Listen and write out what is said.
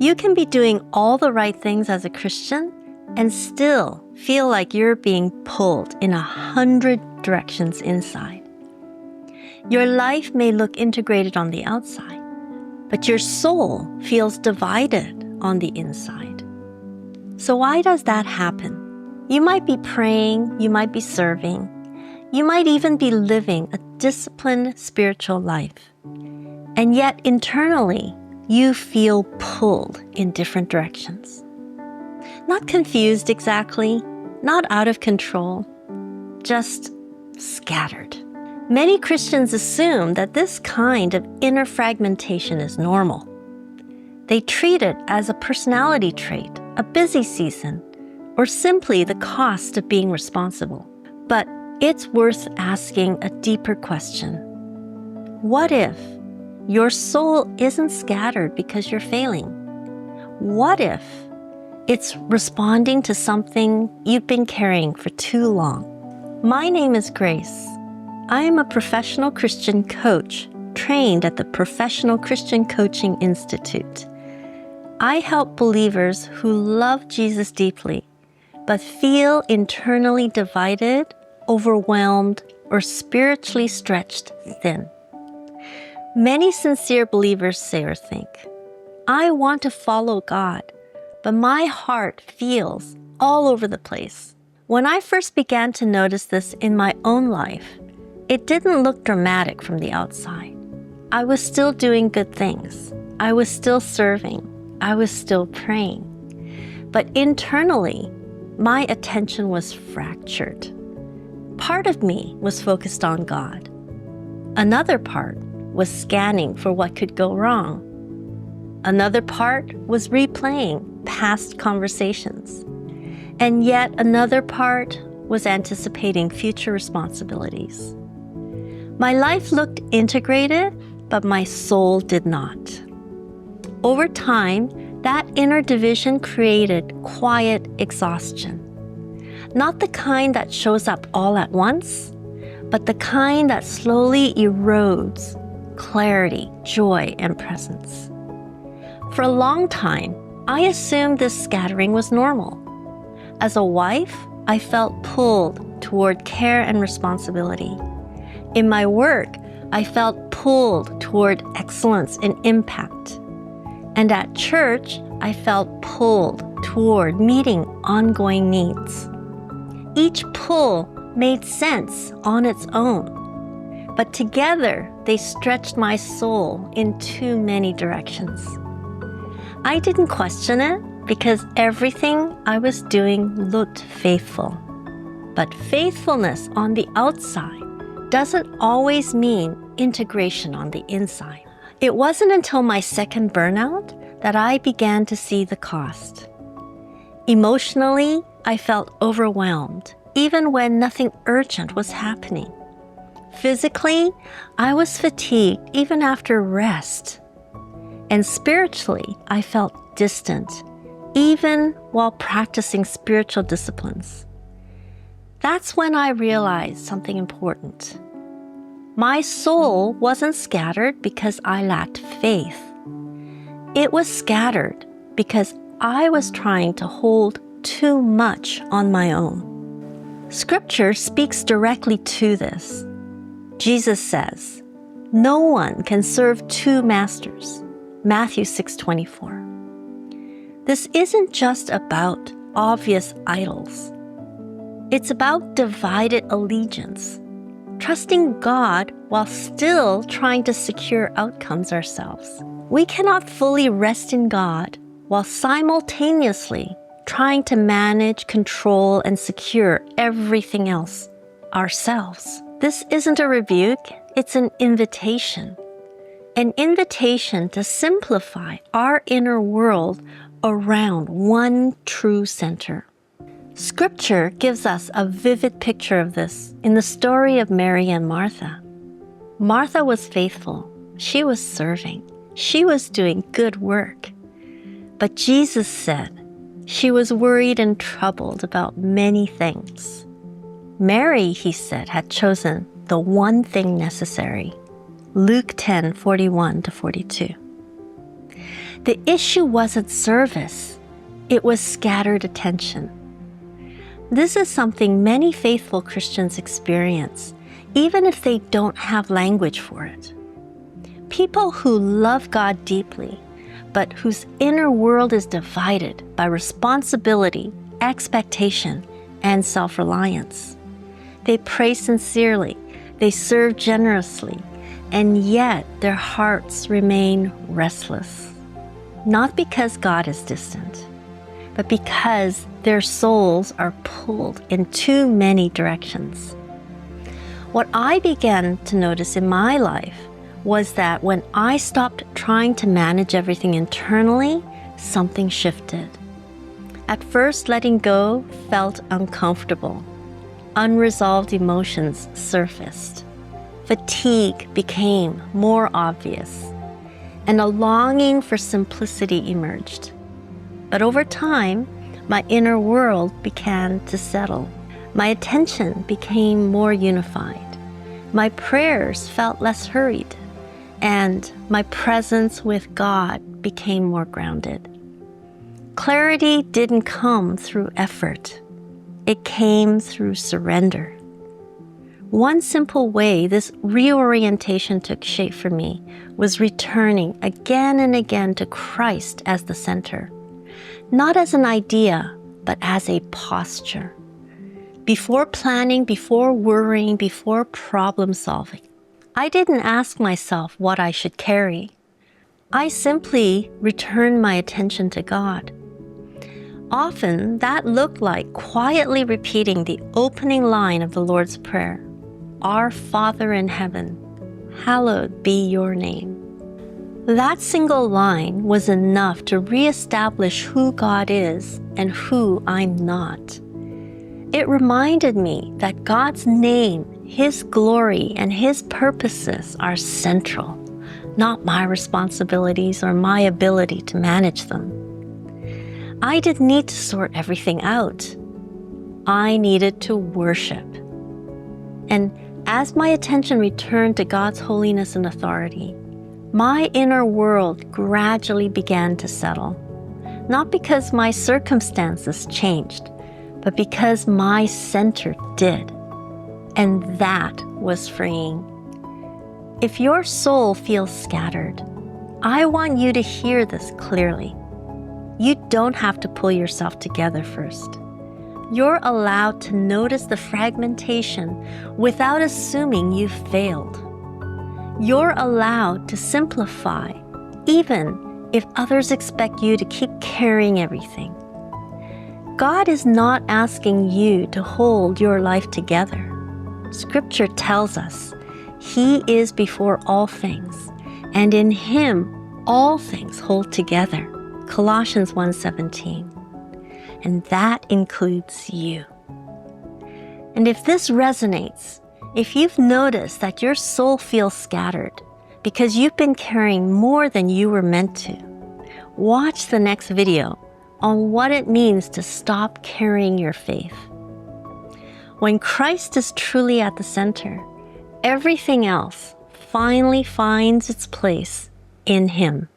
You can be doing all the right things as a Christian and still feel like you're being pulled in 100 directions inside. Your life may look integrated on the outside, but your soul feels divided on the inside. So why does that happen? You might be praying, you might be serving, you might even be living a disciplined spiritual life. And yet internally, you feel pulled in different directions. Not confused exactly, not out of control, just scattered. Many Christians assume that this kind of inner fragmentation is normal. They treat it as a personality trait, a busy season, or simply the cost of being responsible. But it's worth asking a deeper question. What if your soul isn't scattered because you're failing? What if it's responding to something you've been carrying for too long? My name is Grace. I am a professional Christian coach trained at the Professional Christian Coaching Institute. I help believers who love Jesus deeply, but feel internally divided, overwhelmed, or spiritually stretched thin. Many sincere believers say or think, I want to follow God, but my heart feels all over the place. When I first began to notice this in my own life, it didn't look dramatic from the outside. I was still doing good things. I was still serving. I was still praying. But internally, my attention was fractured. Part of me was focused on God. Another part was scanning for what could go wrong. Another part was replaying past conversations. And yet another part was anticipating future responsibilities. My life looked integrated, but my soul did not. Over time, that inner division created quiet exhaustion. Not the kind that shows up all at once, but the kind that slowly erodes clarity, joy, and presence. For a long time, I assumed this scattering was normal. As a wife, I felt pulled toward care and responsibility. In my work, I felt pulled toward excellence and impact. And at church, I felt pulled toward meeting ongoing needs. Each pull made sense on its own, but together they stretched my soul in too many directions. I didn't question it because everything I was doing looked faithful. But faithfulness on the outside doesn't always mean integration on the inside. It wasn't until my second burnout that I began to see the cost. Emotionally, I felt overwhelmed, even when nothing urgent was happening. Physically, I was fatigued even after rest. And spiritually, I felt distant, even while practicing spiritual disciplines. That's when I realized something important. My soul wasn't scattered because I lacked faith. It was scattered because I was trying to hold too much on my own. Scripture speaks directly to this. Jesus says, "No one can serve two masters." Matthew 6:24. This isn't just about obvious idols. It's about divided allegiance, trusting God while still trying to secure outcomes ourselves. We cannot fully rest in God while simultaneously trying to manage, control, and secure everything else ourselves. This isn't a rebuke, it's an invitation. An invitation to simplify our inner world around one true center. Scripture gives us a vivid picture of this in the story of Mary and Martha. Martha was faithful. She was serving. She was doing good work. But Jesus said she was worried and troubled about many things. Mary, he said, had chosen the one thing necessary. Luke 10:41-42. The issue wasn't service, it was scattered attention. This is something many faithful Christians experience, even if they don't have language for it. People who love God deeply, but whose inner world is divided by responsibility, expectation, and self-reliance. They pray sincerely, they serve generously, and yet their hearts remain restless. Not because God is distant, but because their souls are pulled in too many directions. What I began to notice in my life was that when I stopped trying to manage everything internally, something shifted. At first, letting go felt uncomfortable. Unresolved emotions surfaced. Fatigue became more obvious, and a longing for simplicity emerged. But over time, my inner world began to settle. My attention became more unified. My prayers felt less hurried, and my presence with God became more grounded. Clarity didn't come through effort. It came through surrender. One simple way this reorientation took shape for me was returning again and again to Christ as the center, not as an idea, but as a posture. Before planning, before worrying, before problem solving, I didn't ask myself what I should carry. I simply returned my attention to God. Often, that looked like quietly repeating the opening line of the Lord's Prayer, "Our Father in heaven, hallowed be your name." That single line was enough to reestablish who God is and who I'm not. It reminded me that God's name, His glory, and His purposes are central, not my responsibilities or my ability to manage them. I didn't need to sort everything out. I needed to worship. And as my attention returned to God's holiness and authority, my inner world gradually began to settle. Not because my circumstances changed, but because my center did. And that was freeing. If your soul feels scattered, I want you to hear this clearly. You don't have to pull yourself together first. You're allowed to notice the fragmentation without assuming you've failed. You're allowed to simplify, even if others expect you to keep carrying everything. God is not asking you to hold your life together. Scripture tells us He is before all things, and in Him all things hold together. Colossians 1:17. And that includes you. And if this resonates, if you've noticed that your soul feels scattered because you've been carrying more than you were meant to, watch the next video on what it means to stop carrying your faith. When Christ is truly at the center, everything else finally finds its place in Him.